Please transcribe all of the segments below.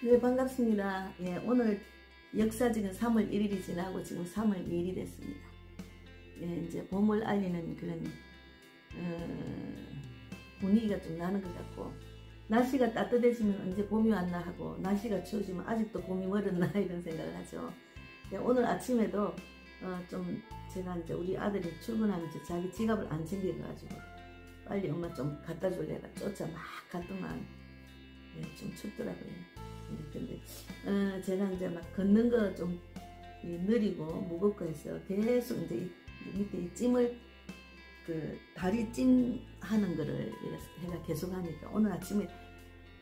네, 반갑습니다. 예, 오늘 역사적인 3월 1일이 지나고 지금 3월 2일이 됐습니다. 예, 이제 봄을 알리는 그런 분위기가 좀 나는 것 같고, 날씨가 따뜻해지면 언제 봄이 왔나 하고, 날씨가 추워지면 아직도 봄이 멀었나 이런 생각을 하죠. 예, 오늘 아침에도 좀 제가 이제 우리 아들이 출근하면서 자기 지갑을 안 챙겨가지고 빨리 엄마 좀 갖다 줄래가 쫓아 막 갔더만 예, 좀 춥더라고요. 근데 제가 이제 막 걷는 거 좀 느리고 무겁고 해서 계속 이제 밑에 이 찜을 다리 찜 하는 거를 해가 계속 하니까 오늘 아침에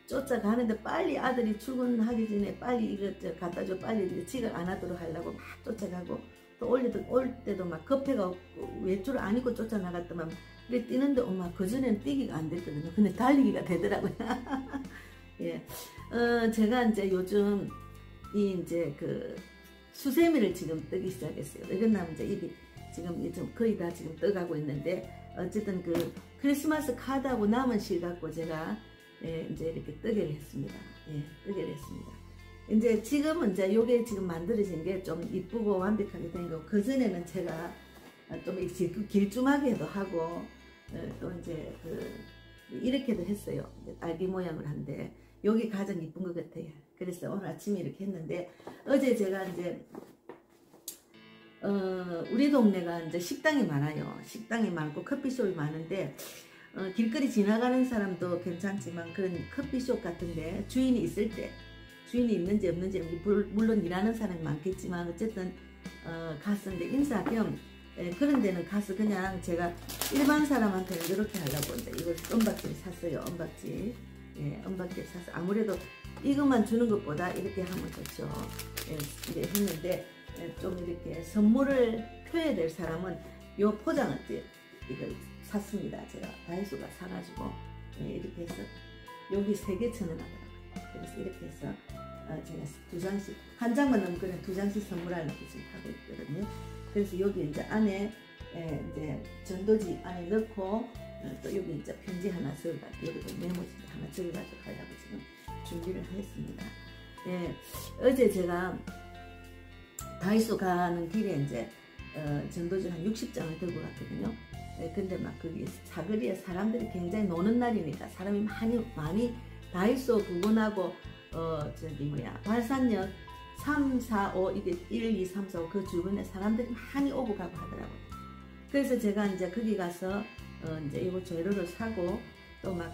쫓아가는데 빨리 아들이 출근하기 전에 빨리 이거 갖다 줘 빨리 지각 안 하도록 하려고 막 쫓아가고 또 올 때도 막 급해가 외투를 안 입고 쫓아나갔더만 그래 뛰는데 엄마 그전에는 뛰기가 안 됐거든요. 근데 달리기가 되더라고요. 예, 제가 이제 요즘 이제 수세미를 지금 뜨기 시작했어요. 이건 이제 입이 지금 거의 다 지금 떠가고 있는데 어쨌든 크리스마스 카드하고 남은 실 갖고 제가 예, 이제 이렇게 뜨개를 했습니다. 예, 뜨개를 했습니다. 이제 지금은 이제 요게 지금 만들어진 게 좀 이쁘고 완벽하게 된 거고 그 전에는 제가 좀 길쭉하게도 하고 또 이제 이렇게도 했어요. 딸기 모양을 한데 여기 가장 이쁜 것 같아요. 그래서 오늘 아침에 이렇게 했는데 어제 제가 이제 우리 동네가 이제 식당이 많아요. 식당이 많고 커피숍이 많은데 길거리 지나가는 사람도 괜찮지만 그런 커피숍 같은데 주인이 있을 때 주인이 있는지 없는지 물론 일하는 사람이 많겠지만 어쨌든 갔었는데 인사 겸 그런 데는 가서 그냥 제가 일반 사람한테는 이렇게 하려고 이제 이걸 은박지를 샀어요. 은박지. 예, 은박지를 사서 아무래도 이것만 주는 것보다 이렇게 하면 좋죠. 예, 이제 했는데 좀 이렇게 선물을 표해야 될 사람은 요 포장을 이걸 샀습니다. 제가 다이소가 사가지고 예, 이렇게 해서 여기 3개 1,000원 하더라고요. 그래서 이렇게 해서 제가 2장씩 한 장만 넣으면 그냥 2장씩 선물하려고 지금 하고 있거든요. 그래서 여기 이제 안에 이제 전도지 안에 넣고 또 여기 이제 편지 하나 적어가지고 여기도 메모지 하나 적어가지고 하려고 지금 준비를 하였습니다. 예, 어제 제가 다이소 가는 길에 이제 전도지 한 60장을 들고 갔거든요. 예, 근데 막 거기 사거리에 사람들이 굉장히 노는 날이니까 사람이 많이 다이소 부근하고 발산역 3, 4, 5 이게 1, 2, 3, 4, 5 그 주변에 사람들이 많이 오고 가고 하더라고요. 그래서 제가 이제 거기 가서 이제 이거 재료를 사고 또 막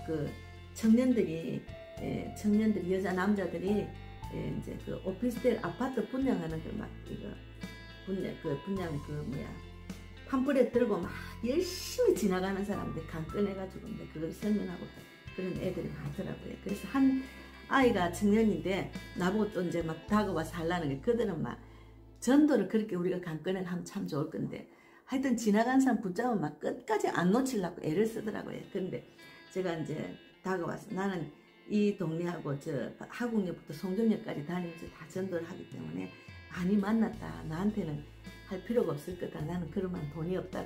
청년들이 여자 남자들이 이제 오피스텔 아파트 분양하는 막 이거 분양 팜플렛 들고 막 열심히 지나가는 사람들 간 꺼내가지고 이제 그걸 설명하고 그런 애들이 많더라고요. 그래서 한 아이가 청년인데 나보고 또 이제 막 다가와서 하려는 게 그들은 막 전도를 그렇게 우리가 간꺼내를 하면 참 좋을 건데 하여튼 지나가는 사람 붙잡으면 막 끝까지 안 놓치려고 애를 쓰더라고요. 그런데 제가 이제 다가와서 나는 이 동네하고 저 하국역부터 송정역까지 다니면서 다 전도를 하기 때문에 많이 만났다. 나한테는 할 필요가 없을 거다. 나는 그러면 돈이 없다.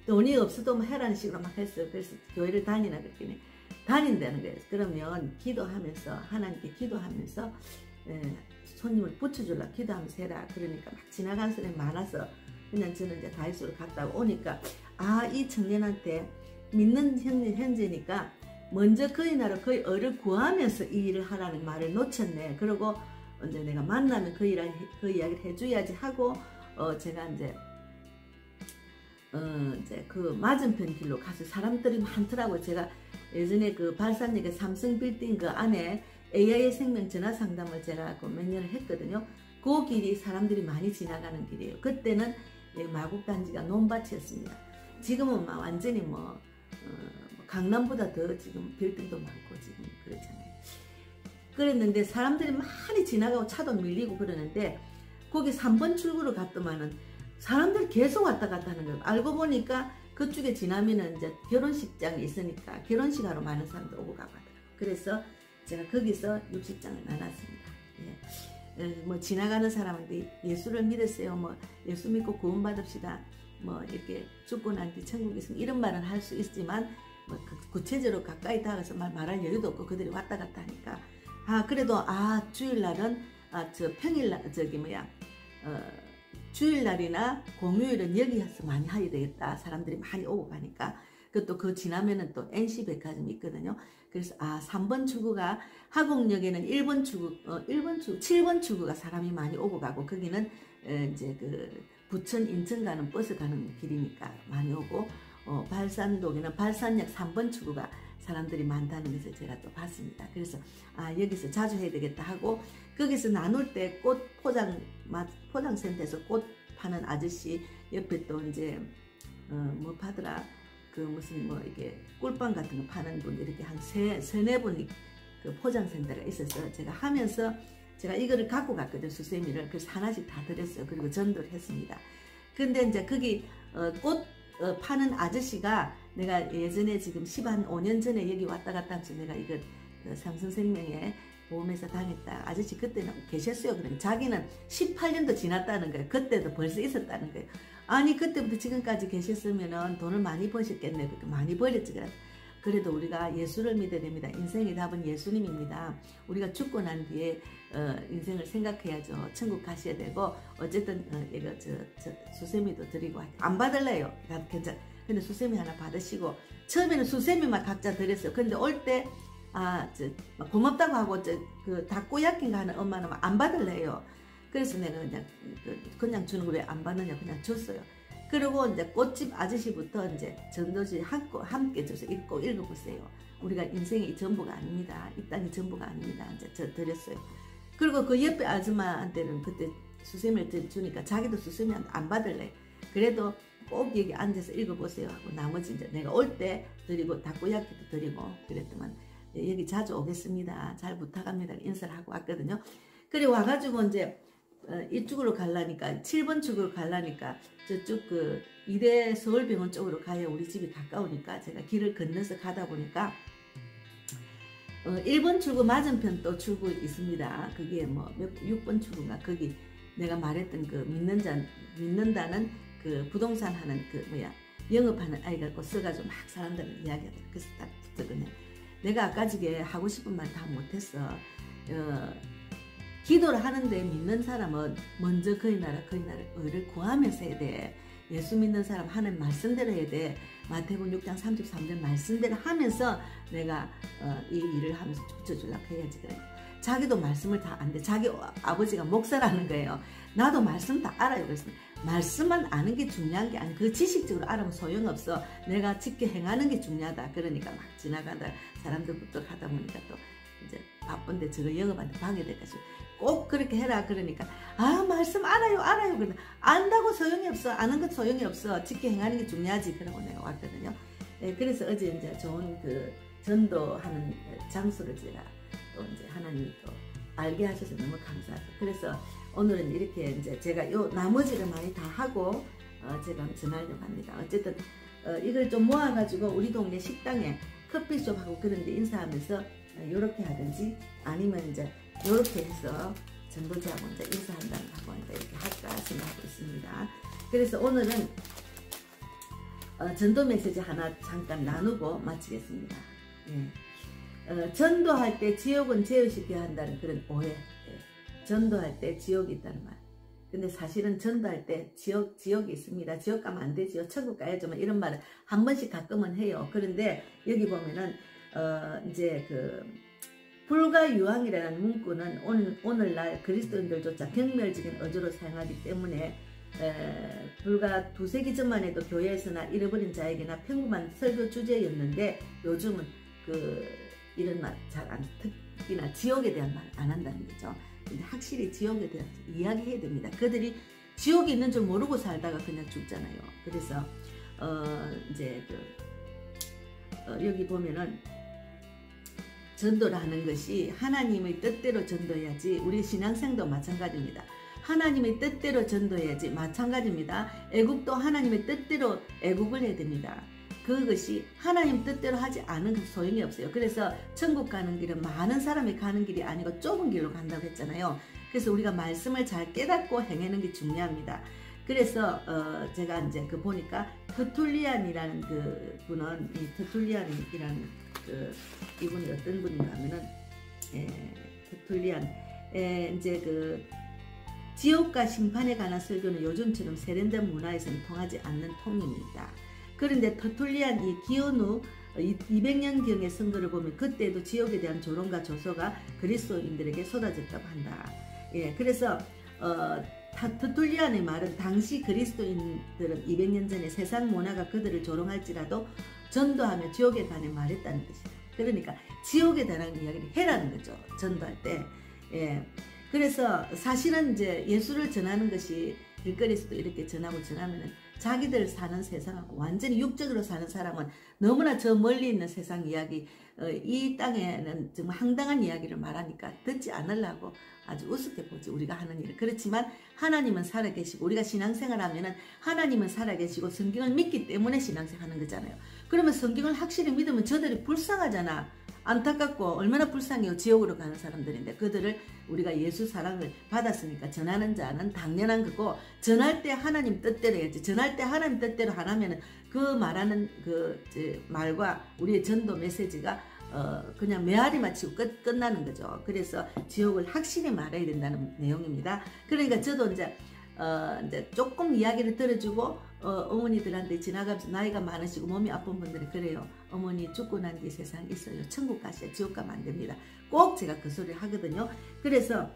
돈이 없어도 뭐 해라는 식으로 막 했어요. 그래서 교회를 다니나 그랬더니 다닌다는 거예요. 그러면 기도하면서 하나님께 기도하면서 손님을 붙여주려고 기도하면서 해라. 그러니까 막 지나간 사람이 많아서 그냥 저는 이제 다이소를 갔다 오니까 이 청년한테 믿는 현재니까 먼저 그의 나라 그의 어를 구하면서 이 일을 하라는 말을 놓쳤네. 그리고 이제 내가 만나면 그 이야기를 해줘야지 하고 제가 이제 맞은편 길로 가서 사람들이 많더라고요. 제가 예전에 발산역의 삼성 빌딩 안에 AI 생명 전화 상담을 제가 몇 년을 했거든요. 그 길이 사람들이 많이 지나가는 길이에요. 그때는 마곡 단지가 논밭이었습니다. 지금은 막 완전히 강남보다 더 지금 빌딩도 많고 지금 그렇잖아요. 그랬는데 사람들이 많이 지나가고 차도 밀리고 그러는데 거기 3번 출구로 갔더만은 사람들이 계속 왔다 갔다 하는 거예요. 알고 보니까 그쪽에 지나면은 이제 결혼식장이 있으니까 결혼식 하러 많은 사람들 오고 가고 하더라고요. 그래서 제가 거기서 60장을 나눴습니다. 예. 지나가는 사람한테 예수를 믿으세요. 예수 믿고 구원받읍시다. 이렇게 죽고 난 뒤 천국에 있으면 이런 말은 할 수 있지만 구체적으로 가까이 다가가서 말할 여유도 없고 그들이 왔다 갔다 하니까 그래도 주일날은 저 평일날 저기 뭐야 주일날이나 공휴일은 여기서 많이 해야 되겠다. 사람들이 많이 오고 가니까. 그것도 그 지나면은 또 NC백화점이 있거든요. 그래서 3번 출구가 하곡역에는 1번 출구, 7번 출구가 사람이 많이 오고 가고 거기는 이제 그 부천 인천 가는 버스 가는 길이니까 많이 오고 발산동에는 발산역 3번 출구가 사람들이 많다는 것을 제가 또 봤습니다. 그래서 여기서 자주 해야 되겠다 하고 거기서 나눌 때 꽃 포장센터에서 꽃 파는 아저씨 옆에 또 이제 뭐 파더라 그 무슨 뭐 이게 꿀빵 같은 거 파는 분 이렇게 한 세네 분이 그 포장센터가 있어서 제가 하면서 제가 이거를 갖고 갔거든요. 수세미를. 그래서 하나씩 다 드렸어요. 그리고 전도를 했습니다. 근데 이제 거기 꽃 파는 아저씨가 내가 예전에 지금 15년 전에 여기 왔다 갔다 하면서 내가 이거 삼성생명에 보험회사 다녔다. 아저씨 그때는 계셨어요. 그러니까 자기는 18년도 지났다는 거예요. 그때도 벌써 있었다는 거예요. 아니 그때부터 지금까지 계셨으면 돈을 많이 버셨겠네. 그렇게 많이 벌였지. 그래도 우리가 예수를 믿어야 됩니다. 인생의 답은 예수님입니다. 우리가 죽고 난 뒤에 인생을 생각해야죠. 천국 가셔야 되고 어쨌든 이거 저 수세미도 드리고 안 받을래요. 괜찮. 근데 수세미 하나 받으시고 처음에는 수세미만 각자 드렸어요. 근데 올 때 고맙다고 하고 그 닭꼬야끼인가 하는 엄마는 안 받을래요. 그래서 내가 그냥 주는 거 왜 안 받느냐 그냥 줬어요. 그리고 이제 꽃집 아저씨부터 이제 전도지 함께 줘서 꼭 읽어보세요. 우리가 인생이 전부가 아닙니다. 이 땅이 전부가 아닙니다. 이제 저 드렸어요. 그리고 그 옆에 아줌마한테는 그때 수세미를 주니까 자기도 수세미 안 받을래. 그래도 꼭 여기 앉아서 읽어보세요 하고 나머지 이제 내가 올 때 드리고 닭꼬야끼도 드리고 그랬더만 여기 자주 오겠습니다. 잘 부탁합니다. 인사를 하고 왔거든요. 그래 와가지고 이제 이쪽으로 가려니까 7번 출구로 가려니까 저쪽 그 이대 서울병원 쪽으로 가야 우리 집이 가까우니까 제가 길을 건너서 가다 보니까 1번 출구 맞은편 또 출구 있습니다. 그게 뭐 6번 출구가 거기 내가 말했던 그 믿는다는 그 부동산 하는 그 뭐야 영업하는 아이가 꼭 써가지고 막 사람들은 이야기하더라. 그래서 딱 듣거든요. 내가 아까 지게 하고 싶은 말 다 못했어. 기도를 하는데 믿는 사람은 먼저 그의 나라 의를 구하면서 해야 돼. 예수 믿는 사람 하는 말씀대로 해야 돼. 마태복음 6장 33절 말씀대로 하면서 내가 이 일을 하면서 붙여주려고 해야지. 그래. 자기도 말씀을 다 안 돼. 자기 아버지가 목사라는 거예요. 나도 말씀 다 알아요. 그래서 말씀만 아는 게 중요한 게 아니고 그 지식적으로 알아면 소용없어. 내가 지켜 행하는 게 중요하다. 그러니까 막 지나가다 사람들부터 하다 보니까 또 이제 바쁜데 저거 영업한테 방해돼가지고 꼭 그렇게 해라. 그러니까 말씀 알아요. 그러다 안다고 소용이 없어. 아는 것 소용이 없어. 지켜 행하는 게 중요하지. 그러고 내가 왔거든요. 네, 그래서 어제 이제 좋은 그 전도하는 장소를 제가 또 이제 하나님이 또 알게 하셔서 너무 감사하죠. 그래서 오늘은 이렇게 이제 제가 요 나머지를 많이 다 하고 제가 전하려고 합니다. 어쨌든 이걸 좀 모아가지고 우리 동네 식당에 커피숍하고 그런 데 인사하면서 요렇게 하든지 아니면 이제 요렇게 해서 전도자하고 이제 인사한다는 하고 이렇게 할까 생각하고 있습니다. 그래서 오늘은 전도 메시지 하나 잠깐 나누고 마치겠습니다. 예. 전도할 때 지옥은 제어시켜야 한다는 그런 오해. 예. 전도할 때 지옥이 있다는 말. 근데 사실은 전도할 때 지옥이 있습니다. 지옥 가면 안 되지요. 천국 가야죠. 이런 말을 한 번씩 가끔은 해요. 그런데 여기 보면은 이제 그 불가유황이라는 문구는 오늘날 그리스도인들조차 경멸적인 어조로 사용하기 때문에 불과 2세기 전만 해도 교회에서나 잃어버린 자에게나 평범한 설교 주제였는데 요즘은 이런 말 잘 안 특히나 지옥에 대한 말 안 한다는 거죠. 근데 확실히 지옥에 대해서 이야기해야 됩니다. 그들이 지옥이 있는 줄 모르고 살다가 그냥 죽잖아요. 그래서 이제 여기 보면은 전도를 하는 것이 하나님의 뜻대로 전도해야지. 우리 신앙생도 마찬가지입니다. 하나님의 뜻대로 전도해야지 마찬가지입니다. 애국도 하나님의 뜻대로 애국을 해야 됩니다. 그것이 하나님 뜻대로 하지 않은 그 소용이 없어요. 그래서 천국 가는 길은 많은 사람이 가는 길이 아니고 좁은 길로 간다고 했잖아요. 그래서 우리가 말씀을 잘 깨닫고 행하는 게 중요합니다. 그래서 제가 이제 보니까 터툴리안이라는 그 분은 이 터툴리안이라는 이분이 어떤 분인가 하면은 터툴리안. 이제 그 지옥과 심판에 관한 설교는 요즘처럼 세련된 문화에서는 통하지 않는 통입니다. 그런데 터툴리안 이 기원 후 200년경의 선거를 보면 그때도 지옥에 대한 조롱과 조소가 그리스도인들에게 쏟아졌다고 한다. 예, 그래서 터툴리안의 말은 당시 그리스도인들은 200년 전에 세상 문화가 그들을 조롱할지라도 전도하며 지옥에 관해 말했다는 것이다. 그러니까 지옥에 대한 이야기를 해라는 거죠. 전도할 때. 예. 그래서 사실은 이제 예수를 전하는 것이 길거리에서도 이렇게 전하면은 자기들 사는 세상하고 완전히 육적으로 사는 사람은 너무나 저 멀리 있는 세상 이야기, 이 땅에는 정말 황당한 이야기를 말하니까 듣지 않으려고 아주 우습게 보지, 우리가 하는 일을. 그렇지만 하나님은 살아계시고 우리가 신앙생활 하면은 하나님은 살아계시고 성경을 믿기 때문에 신앙생활 하는 거잖아요. 그러면 성경을 확실히 믿으면 저들이 불쌍하잖아. 안타깝고 얼마나 불쌍해요. 지옥으로 가는 사람들인데 그들을 우리가 예수 사랑을 받았으니까 전하는 자는 당연한 거고, 전할 때 하나님 뜻대로 해야지. 전할 때 하나님 뜻대로 하라면은 그 말하는 그 말과 우리의 전도 메시지가 그냥 메아리 맞히고 끝나는 거죠. 그래서 지옥을 확실히 말해야 된다는 내용입니다. 그러니까 저도 이제 조금 이야기를 들어주고 어머니들한테 지나가면서 나이가 많으시고 몸이 아픈 분들이 그래요. 어머니 죽고 난 뒤에 세상 있어요. 천국 가셔야 지옥 가면 안 됩니다. 꼭 제가 그 소리를 하거든요. 그래서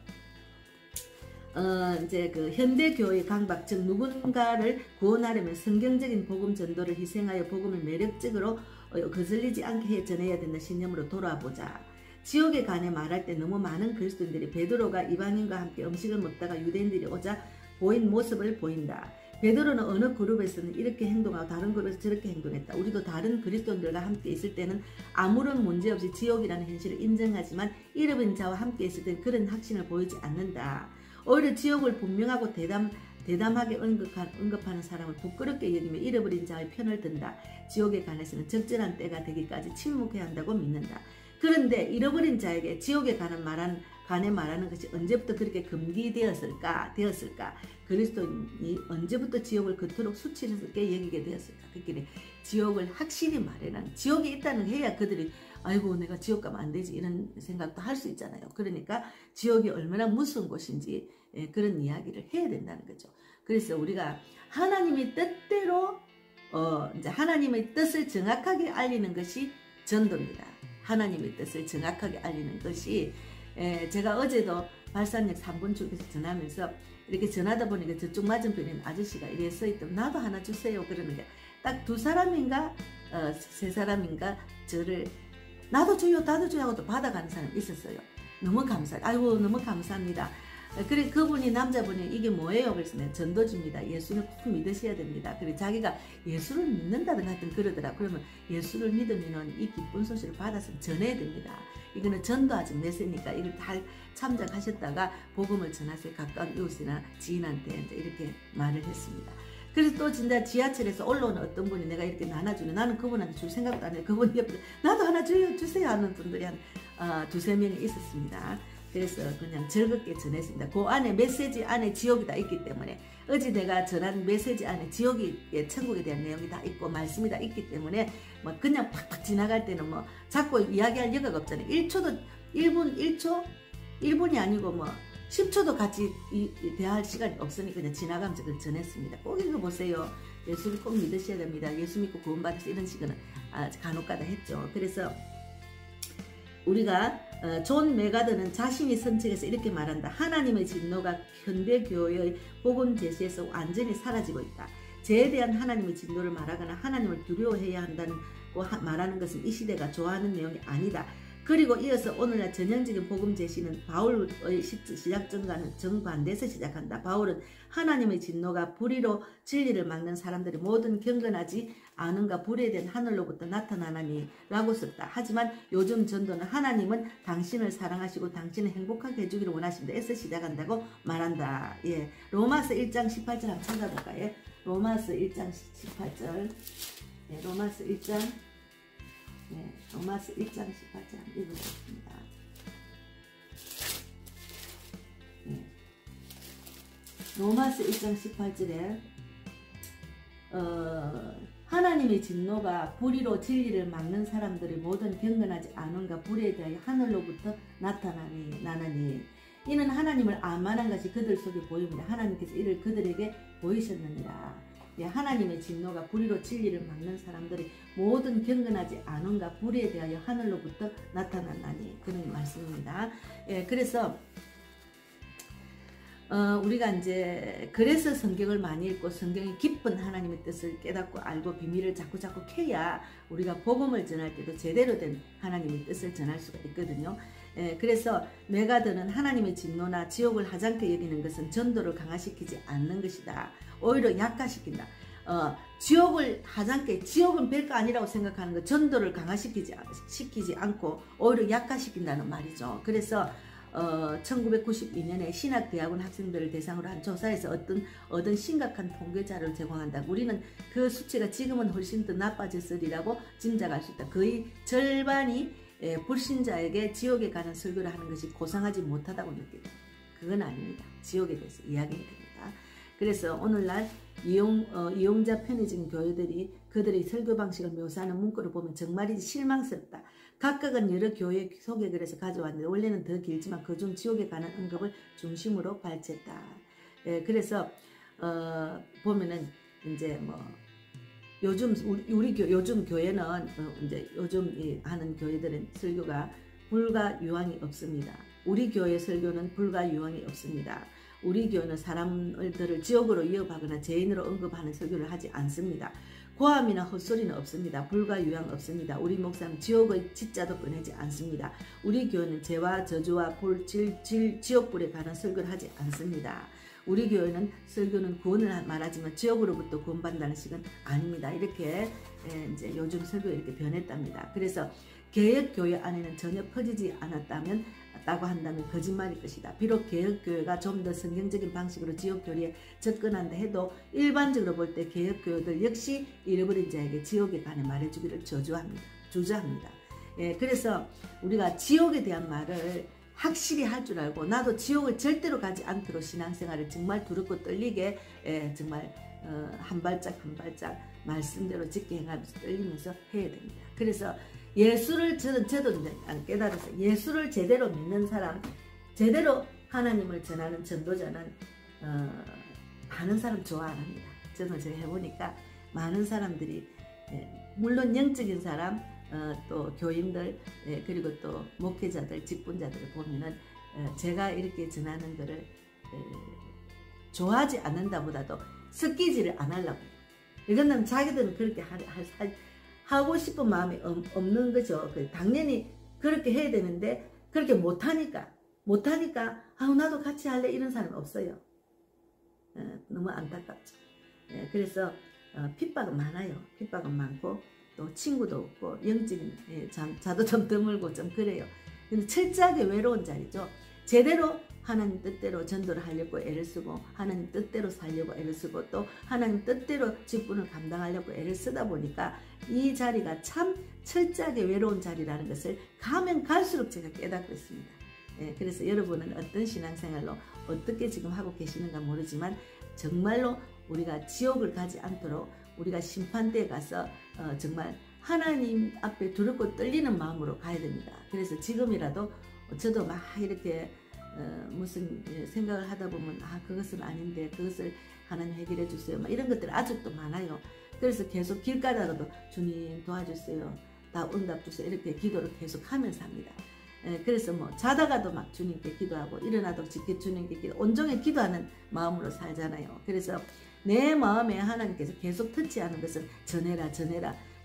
이제 그 현대 교회 강박, 즉 누군가를 구원하려면 성경적인 복음 전도를 희생하여 복음을 매력적으로 거슬리지 않게 해 전해야 된다 신념으로 돌아보자. 지옥에 관해 말할 때 너무 많은 그리스도인들이 베드로가 이방인과 함께 음식을 먹다가 유대인들이 오자 보인 모습을 보인다. 베드로는 어느 그룹에서는 이렇게 행동하고 다른 그룹에서 저렇게 행동했다. 우리도 다른 그리스도인들과 함께 있을 때는 아무런 문제없이 지옥이라는 현실을 인정하지만 잃어버린 자와 함께 있을 때는 그런 확신을 보이지 않는다. 오히려 지옥을 분명하고 대담하게 언급하는 사람을 부끄럽게 여기며 잃어버린 자의 편을 든다. 지옥에 관해서는 적절한 때가 되기까지 침묵해야 한다고 믿는다. 그런데 잃어버린 자에게 지옥에 관해 말하는 것이 언제부터 그렇게 금기되었을까? 그리스도인이 언제부터 지옥을 그토록 수치스럽게 여기게 되었을까? 그렇게 지옥을 확실히 말해라. 지옥이 있다는 게 해야 그들이 아이고 내가 지옥 가면 안 되지 이런 생각도 할 수 있잖아요. 그러니까 지옥이 얼마나 무서운 곳인지 그런 이야기를 해야 된다는 거죠. 그래서 우리가 하나님의 뜻대로 이제 하나님의 뜻을 정확하게 알리는 것이 전도입니다. 하나님의 뜻을 정확하게 알리는 것이 제가 어제도 발산역 3번 출구에서 전하면서 이렇게 전하다 보니까 저쪽 맞은편에 있는 아저씨가 이래 써있더니 나도 하나 주세요 그러는 게 딱 2사람인가 3사람인가 저를 나도 줘요 나도 줘요 하고 또 받아가는 사람이 있었어요. 너무 감사해요. 아이고 너무 감사합니다. 그래 그분이 남자분이 이게 뭐예요? 그래서 내가 전도주입니다. 예수를 꼭 믿으셔야 됩니다. 그래 자기가 예수를 믿는다든 하여튼 그러더라. 그러면 예수를 믿으면 이 기쁜 소식을 받아서 전해야 됩니다. 이거는 전도하지 메시니까 이걸 다 참작하셨다가 복음을 전하세요. 가까운 이웃이나 지인한테 이렇게 말을 했습니다. 그래서 또 진짜 지하철에서 올라오는 어떤 분이 내가 이렇게 나눠주는 나는 그분한테 줄 생각도 안 해요. 그분 옆에 나도 하나 주세요 하는 분들이 한 2-3명이 있었습니다. 그래서 그냥 즐겁게 전했습니다. 그 안에 메시지 안에 지옥이 다 있기 때문에 어제 내가 전한 메시지 안에 지옥이 천국에 대한 내용이 다 있고 말씀이 다 있기 때문에 뭐 그냥 팍팍 지나갈 때는 뭐 자꾸 이야기할 여가가 없잖아요. 1분이 아니고 뭐 10초도 같이 대화할 시간이 없으니까 그냥 지나가면서 그걸 전했습니다. 꼭 읽어보세요. 예수를 꼭 믿으셔야 됩니다. 예수 믿고 구원받으셔 이런 식으로 간혹가다 했죠. 그래서 우리가 존 메가드는 자신이 선책에서 이렇게 말한다. 하나님의 진노가 현대교회의 복음 제시에서 완전히 사라지고 있다. 죄에 대한 하나님의 진노를 말하거나 하나님을 두려워해야 한다는 말하는 것은 이 시대가 좋아하는 내용이 아니다. 그리고 이어서 오늘날 전형적인 복음 제시는 바울의 시작전과는 정반대에서 시작한다. 바울은 하나님의 진노가 불의로 진리를 막는 사람들이 모든 경건하지 않은가 불에 대한 하늘로부터 나타나나니 라고 썼다. 하지만 요즘 전도는 하나님은 당신을 사랑하시고 당신을 행복하게 해주기를 원하십니다. 에서 시작한다고 말한다. 예, 로마서 1장 18절 한번 찾아볼까요? 로마서 1장 18절 예, 로마서 1장 18절 한번 읽어보겠습니다. 로마서 1장 18절에 하나님의 진노가 불의로 진리를 막는 사람들의 모든 경건하지 않은가 불의에 대하여 하늘로부터 나타나니 이는 하나님을 암만한 것이 그들 속에 보입니다. 하나님께서 이를 그들에게 보이셨느니라. 예, 하나님의 진노가 불의로 진리를 막는 사람들이 모든 경건하지 않은가 불의에 대하여 하늘로부터 나타나니 그런 말씀입니다. 예, 그래서 우리가 이제 그래서 성경을 많이 읽고 성경의 깊은 하나님의 뜻을 깨닫고 알고 비밀을 자꾸 캐야 우리가 복음을 전할 때도 제대로 된 하나님의 뜻을 전할 수가 있거든요. 그래서 메가드는 하나님의 진노나 지옥을 하찮게 여기는 것은 전도를 강화시키지 않는 것이다. 오히려 약화시킨다. 지옥을 하찮게, 지옥은 별거 아니라고 생각하는 것, 전도를 강화시키지 않고 오히려 약화시킨다는 말이죠. 그래서 1992년에 신학대학원 학생들을 대상으로 한 조사에서 얻은 심각한 통계자료를 제공한다. 우리는 그 수치가 지금은 훨씬 더 나빠졌으리라고 짐작할 수 있다. 거의 절반이 불신자에게 지옥에 가는 설교를 하는 것이 고상하지 못하다고 느낀다. 그건 아닙니다. 지옥에 대해서 이야기해야 됩니다. 그래서 오늘날 이용자 편의점 교회들이 그들의 설교 방식을 묘사하는 문구를 보면 정말이지 실망스럽다. 각각은 여러 교회 소개글에서 가져왔는데 원래는 더 길지만 그중 지옥에 가는 언급을 중심으로 발췌했다. 그래서 보면은 이제 뭐 요즘 요즘 교회는 이제 요즘 하는 교회들은 설교가 불과 유황이 없습니다. 우리 교회 설교는 불과 유황이 없습니다. 우리 교회는 사람들을 지옥으로 위협하거나 죄인으로 언급하는 설교를 하지 않습니다. 고함이나 헛소리는 없습니다. 불과 유황 없습니다. 우리 목사는 지옥의 짓자도 꺼내지 않습니다. 우리 교회는 죄와 저주와 지옥불에 관한 설교를 하지 않습니다. 우리 교회는 설교는 구원을 말하지만 지옥으로부터 구원받는다는 식은 아닙니다. 이렇게 이제 요즘 설교가 이렇게 변했답니다. 그래서 개혁교회 안에는 전혀 퍼지지 않았다고 한다면 거짓말일 것이다. 비록 개혁교회가 좀 더 성경적인 방식으로 지옥교리에 접근한다 해도 일반적으로 볼 때 개혁교회들 역시 잃어버린 자에게 지옥에 관해 말해주기를 주저합니다. 그래서 우리가 지옥에 대한 말을 확실히 할 줄 알고 나도 지옥을 절대로 가지 않도록 신앙생활을 정말 두렵고 떨리게 정말 한 발짝 말씀대로 짙게 행하면서 떨리면서 해야 됩니다. 그래서 예수를 저도 깨달아서 예수를 제대로 믿는 사람, 제대로 하나님을 전하는 전도자는 많은 사람 좋아 안 합니다. 저는 제가 해보니까 많은 사람들이 물론 영적인 사람, 또 교인들, 그리고 또 목회자들, 직분자들을 보면은 제가 이렇게 전하는 거를 좋아하지 않는다보다도 섞이지를 안 하려고 해요. 이거는 자기들은 그렇게 하고 싶은 마음이 없는 거죠. 당연히 그렇게 해야 되는데 그렇게 못하니까 나도 같이 할래 이런 사람은 없어요. 너무 안타깝죠. 그래서 핍박은 많아요. 핍박은 많고 또 친구도 없고 영적인 자도 좀 드물고 좀 그래요. 근데 철저하게 외로운 자리죠. 제대로 하나님 뜻대로 전도를 하려고 애를 쓰고 하나님 뜻대로 살려고 애를 쓰고 또 하나님 뜻대로 직분을 감당하려고 애를 쓰다 보니까 이 자리가 참 철저하게 외로운 자리라는 것을 가면 갈수록 제가 깨닫고 있습니다. 그래서 여러분은 어떤 신앙생활로 어떻게 지금 하고 계시는가 모르지만 정말로 우리가 지옥을 가지 않도록 우리가 심판대에 가서 정말 하나님 앞에 두렵고 떨리는 마음으로 가야 됩니다. 그래서 지금이라도 저도 막 이렇게 무슨 생각을 하다 보면 그것은 아닌데 그것을 하나님 해결해 주세요. 막 이런 것들 아직도 많아요. 그래서 계속 길 가다가도 주님 도와주세요. 다 응답 주세요. 이렇게 기도를 계속 하면서 합니다. 그래서 뭐 자다가도 막 주님께 기도하고 일어나도 지켜 주님께 기도, 온종일 기도하는 마음으로 살잖아요. 그래서 내 마음에 하나님께서 계속 터치하는 것은 전해라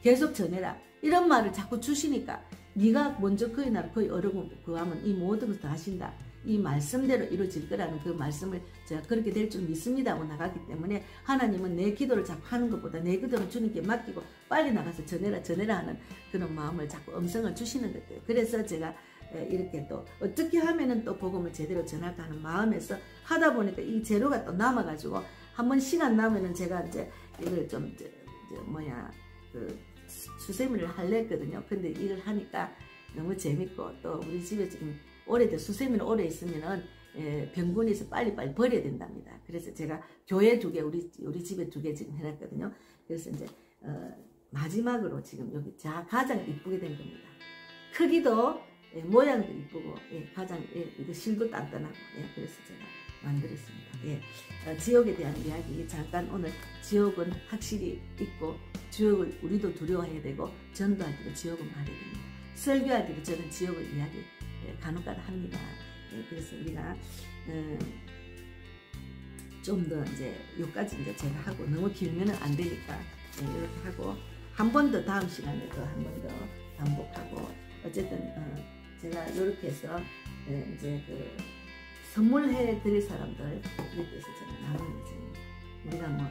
계속 전해라 이런 말을 자꾸 주시니까 네가 먼저 그의 나라 그의 어려움 구하면 이 모든 것을 다 하신다. 이 말씀대로 이루어질 거라는 그 말씀을 제가 그렇게 될 줄 믿습니다 하고 나갔기 때문에 하나님은 내 기도를 자꾸 하는 것보다 내 기도를 주님께 맡기고 빨리 나가서 전해라 하는 그런 마음을 자꾸 음성을 주시는 것 같아요. 그래서 제가 이렇게 또 어떻게 하면은 또 복음을 제대로 전할까 하는 마음에서 하다 보니까 이 재료가 또 남아가지고 한번 시간 나면은 제가 이제 이걸 좀 수세미를 할래 했거든요. 근데 이걸 하니까 너무 재밌고 또 우리 집에 지금 오래된 수세미는 오래 있으면은 병분에서 빨리빨리 버려야 된답니다. 그래서 제가 교회 2개 우리 집에 2개 지금 해놨거든요. 그래서 이제 마지막으로 지금 여기 가장 이쁘게 된 겁니다. 크기도 모양도 이쁘고 가장 이거 실도 단단하고 그래서 제가 만들었습니다. 지옥에 대한 이야기 잠깐 오늘 지옥은 확실히 있고 지옥을 우리도 두려워해야 되고 전도할 때도 지옥은 말해야 됩니다. 설교할 때도 저는 지옥을 이야기 간혹가다 합니다. 그래서 우리가 좀 더 이제 여기까지 이제 제가 하고 너무 길면은 안 되니까 이렇게 하고 한 번 더 다음 시간에 더 한 번 더 반복하고 어쨌든 제가 이렇게 해서 이제 그 선물해 드릴 사람들 이렇게 해서 저는 나누는 예정입니다. 우리가 뭐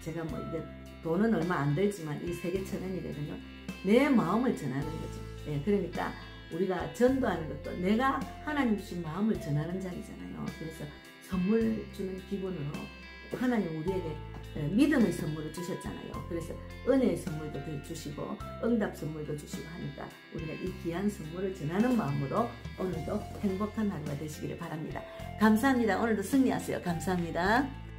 제가 뭐 이게 돈은 얼마 안 들지만 이 세계 1,000원이거든요. 내 마음을 전하는 거죠. 그러니까 우리가 전도하는 것도 내가 하나님 주신 마음을 전하는 자리잖아요. 그래서 선물 주는 기분으로 하나님 우리에게 믿음의 선물을 주셨잖아요. 그래서 은혜의 선물도 주시고 응답 선물도 주시고 하니까 우리가 이 귀한 선물을 전하는 마음으로 오늘도 행복한 하루가 되시기를 바랍니다. 감사합니다. 오늘도 승리하세요. 감사합니다.